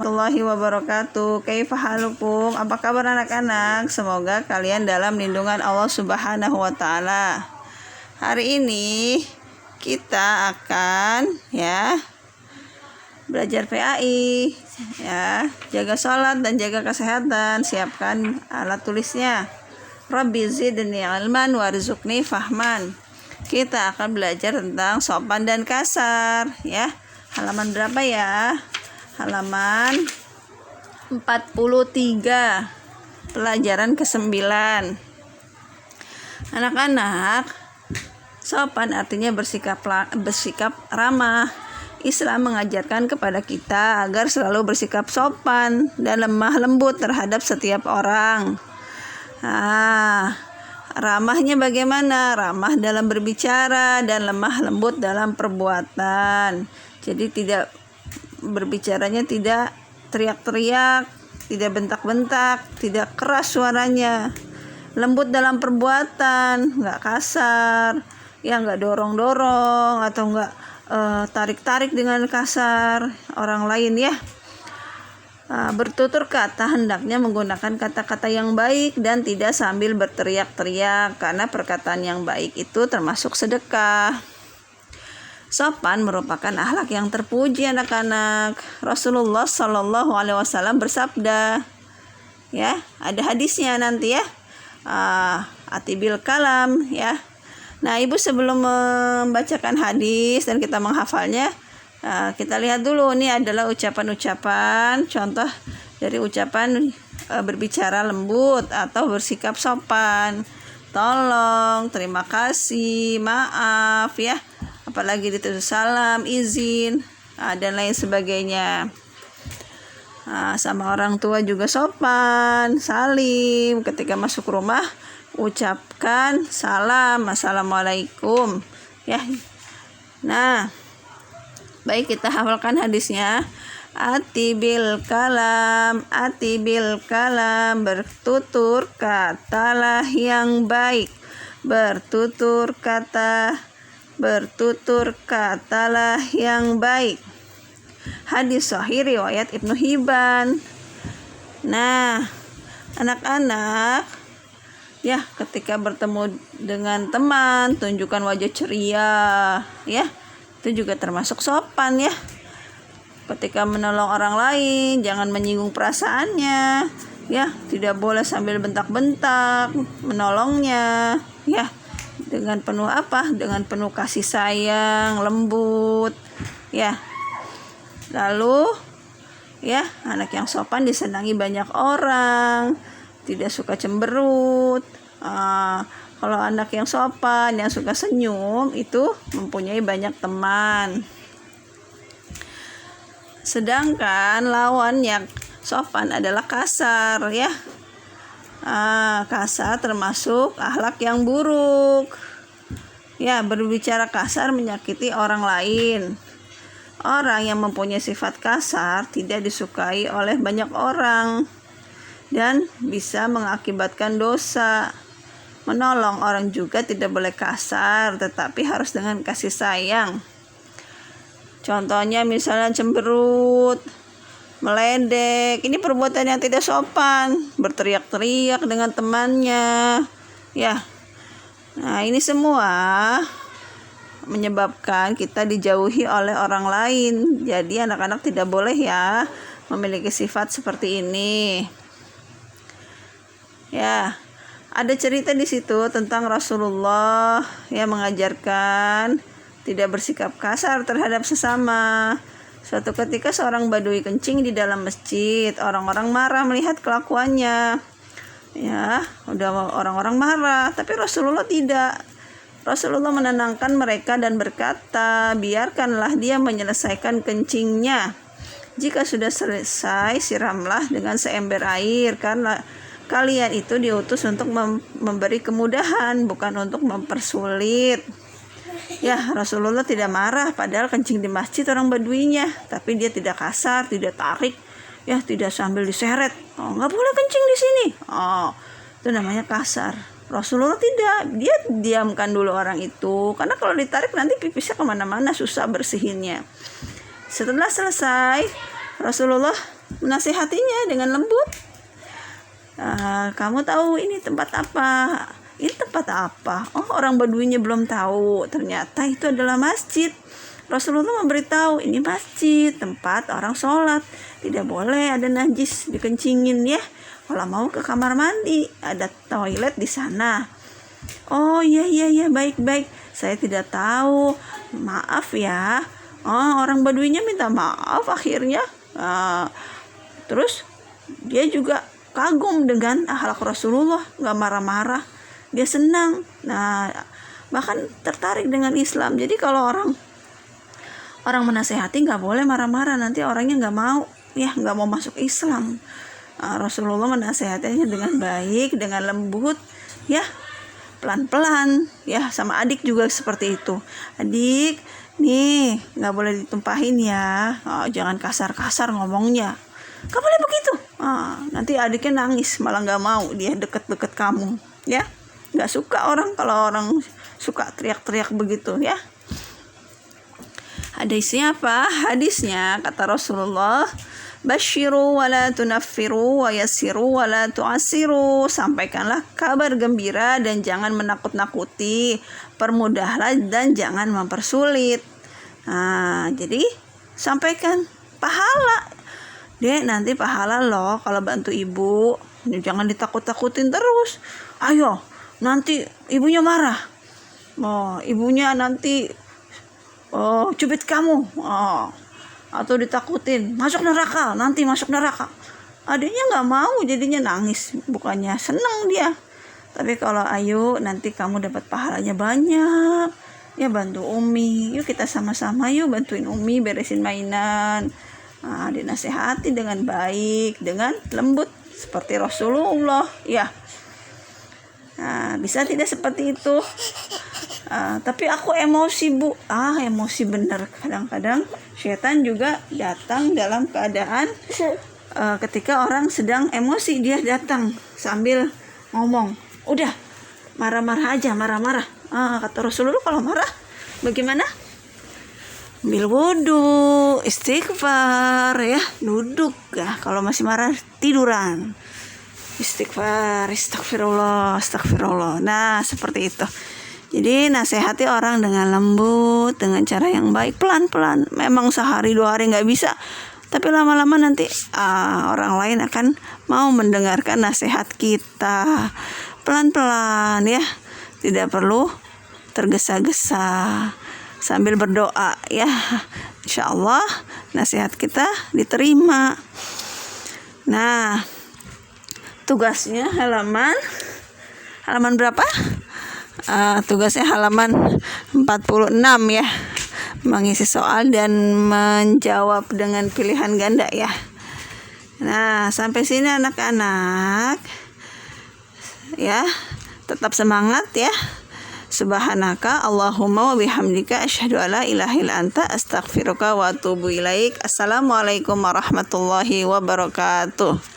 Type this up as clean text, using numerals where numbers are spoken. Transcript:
warahmatullahi wabarakatuh. Kaifa halukum? Apa kabar anak-anak? Semoga kalian dalam lindungan Allah Subhanahu wa taala. Hari ini kita akan belajar PAI jaga sholat dan jaga kesehatan. Siapkan alat tulisnya. Rabbi zidni ilman warzuqni fahman. Kita akan belajar tentang sopan dan kasar Halaman berapa ya? Halaman 43, pelajaran ke-9. Anak-anak, sopan artinya bersikap ramah. Islam mengajarkan kepada kita agar selalu bersikap sopan dan lemah lembut terhadap setiap orang. Ramahnya bagaimana? Ramah dalam berbicara dan lemah lembut dalam perbuatan. Jadi berbicaranya tidak teriak-teriak, tidak bentak-bentak, tidak keras suaranya. Lembut dalam perbuatan, nggak kasar, nggak dorong-dorong atau nggak tarik-tarik dengan kasar orang lain Bertutur kata hendaknya menggunakan kata-kata yang baik dan tidak sambil berteriak-teriak, karena perkataan yang baik itu termasuk sedekah. Sopan merupakan akhlak yang terpuji anak-anak. Rasulullah Shallallahu Alaihi Wasallam bersabda, ada hadisnya nanti atibil kalam Nah, ibu sebelum membacakan hadis dan kita menghafalnya, kita lihat dulu. Ini adalah ucapan-ucapan, contoh dari ucapan berbicara lembut atau bersikap sopan. Tolong, terima kasih, maaf apalagi ditutur salam, izin, dan lain sebagainya. Sama orang tua juga sopan, salim. Ketika masuk rumah ucapkan salam, assalamualaikum Nah, baik, kita hafalkan hadisnya. Atibil kalam, bertutur katalah yang baik, bertutur katalah yang baik. Hadis sahih riwayat Ibnu Hibban. Nah, anak-anak, ketika bertemu dengan teman, tunjukkan wajah ceria, itu juga termasuk sopan Ketika menolong orang lain, jangan menyinggung perasaannya, tidak boleh sambil bentak-bentak menolongnya, dengan penuh dengan penuh kasih sayang, lembut, Lalu, anak yang sopan disenangi banyak orang, tidak suka cemberut. Kalau anak yang sopan, yang suka senyum, itu mempunyai banyak teman. Sedangkan lawan yang sopan adalah kasar, kasar termasuk akhlak yang buruk. Berbicara kasar menyakiti orang lain. Orang yang mempunyai sifat kasar tidak disukai oleh banyak orang dan bisa mengakibatkan dosa. Menolong orang juga tidak boleh kasar, tetapi harus dengan kasih sayang. Contohnya misalnya cemberut, meledek, ini perbuatan yang tidak sopan, berteriak-teriak dengan temannya, Nah, ini semua menyebabkan kita dijauhi oleh orang lain. Jadi anak-anak tidak boleh memiliki sifat seperti ini. Ada cerita di situ tentang Rasulullah yang mengajarkan tidak bersikap kasar terhadap sesama. Suatu ketika seorang badui kencing di dalam masjid. Orang-orang marah melihat kelakuannya. Udah orang-orang marah, tapi Rasulullah tidak. Rasulullah menenangkan mereka dan berkata, biarkanlah dia menyelesaikan kencingnya. Jika sudah selesai, siramlah dengan seember air, karena kalian itu diutus untuk memberi kemudahan, bukan untuk mempersulit. Rasulullah tidak marah, padahal kencing di masjid orang baduinya, tapi dia tidak kasar, tidak tarik, tidak sambil diseret. Nggak boleh kencing di sini. Itu namanya kasar. Rasulullah tidak, dia diamkan dulu orang itu, karena kalau ditarik nanti pipisnya kemana-mana, susah bersihinnya. Setelah selesai, Rasulullah menasihatinya dengan lembut. Kamu tahu ini tempat apa? Ini tempat apa? Oh, orang Baduinya belum tahu. Ternyata itu adalah masjid. Rasulullah memberitahu, ini masjid, tempat orang sholat. Tidak boleh ada najis dikencingin ya. Kalau mau ke kamar mandi, ada toilet di sana. Oh iya, baik. Saya tidak tahu. Maaf ya. Oh, orang Baduinya minta maaf akhirnya. Terus dia juga kagum dengan akhlak Rasulullah, gak marah-marah. Dia senang. Nah, bahkan tertarik dengan Islam. Jadi kalau orang menasehati gak boleh marah-marah, nanti orangnya gak mau masuk Islam. Rasulullah menasehatinya dengan baik, dengan lembut ya, pelan-pelan ya. Sama adik juga seperti itu. Adik, nih gak boleh ditumpahin ya, jangan kasar-kasar ngomongnya, gak boleh begitu. Nanti adiknya nangis, malah gak mau dia deket-deket kamu ya. Gak suka orang kalau orang suka teriak-teriak begitu ya. Hadisnya apa? Hadisnya kata Rasulullah, basyiru wa la tunaffiru wa yassiru wa la tu'assiru. Sampaikanlah kabar gembira dan jangan menakut-nakuti, permudahlah dan jangan mempersulit. Jadi sampaikan pahala. Dek, nanti pahala loh kalau bantu ibu. Jangan ditakut-takutin terus. Ayo, nanti ibunya marah. Ibunya nanti cubit kamu, atau ditakutin masuk neraka, nanti masuk neraka. Adiknya nggak mau, jadinya nangis, bukannya senang dia. Tapi kalau ayo nanti kamu dapat pahalanya banyak ya, bantu Umi, yuk kita sama-sama yuk bantuin Umi beresin mainan. Dinasehati dengan baik, dengan lembut seperti Rasulullah ya. Bisa tidak seperti itu? Tapi aku emosi bu. Emosi benar. Kadang-kadang setan juga datang dalam keadaan ketika orang sedang emosi, dia datang sambil ngomong, udah marah-marah aja, marah-marah. Kata Rasulullah kalau marah bagaimana? Ambil wudu, istighfar ya, duduk ya. Kalau masih marah tiduran, istighfar, astagfirullah. Nah seperti itu. Jadi nasihati orang dengan lembut, dengan cara yang baik, pelan-pelan. Memang sehari 2 hari gak bisa, tapi lama-lama nanti orang lain akan mau mendengarkan nasihat kita. Pelan-pelan ya, tidak perlu tergesa-gesa, sambil berdoa ya. Insya Allah nasihat kita diterima. Nah, tugasnya halaman berapa? Tugasnya halaman 46 ya, mengisi soal dan menjawab dengan pilihan ganda ya. Nah sampai sini anak-anak ya, tetap semangat ya. Subhanaka Allahumma wa bihamdika asyhadu alla ilaha illa anta astaghfiruka wa atubu ilaik. Assalamualaikum warahmatullahi wabarakatuh.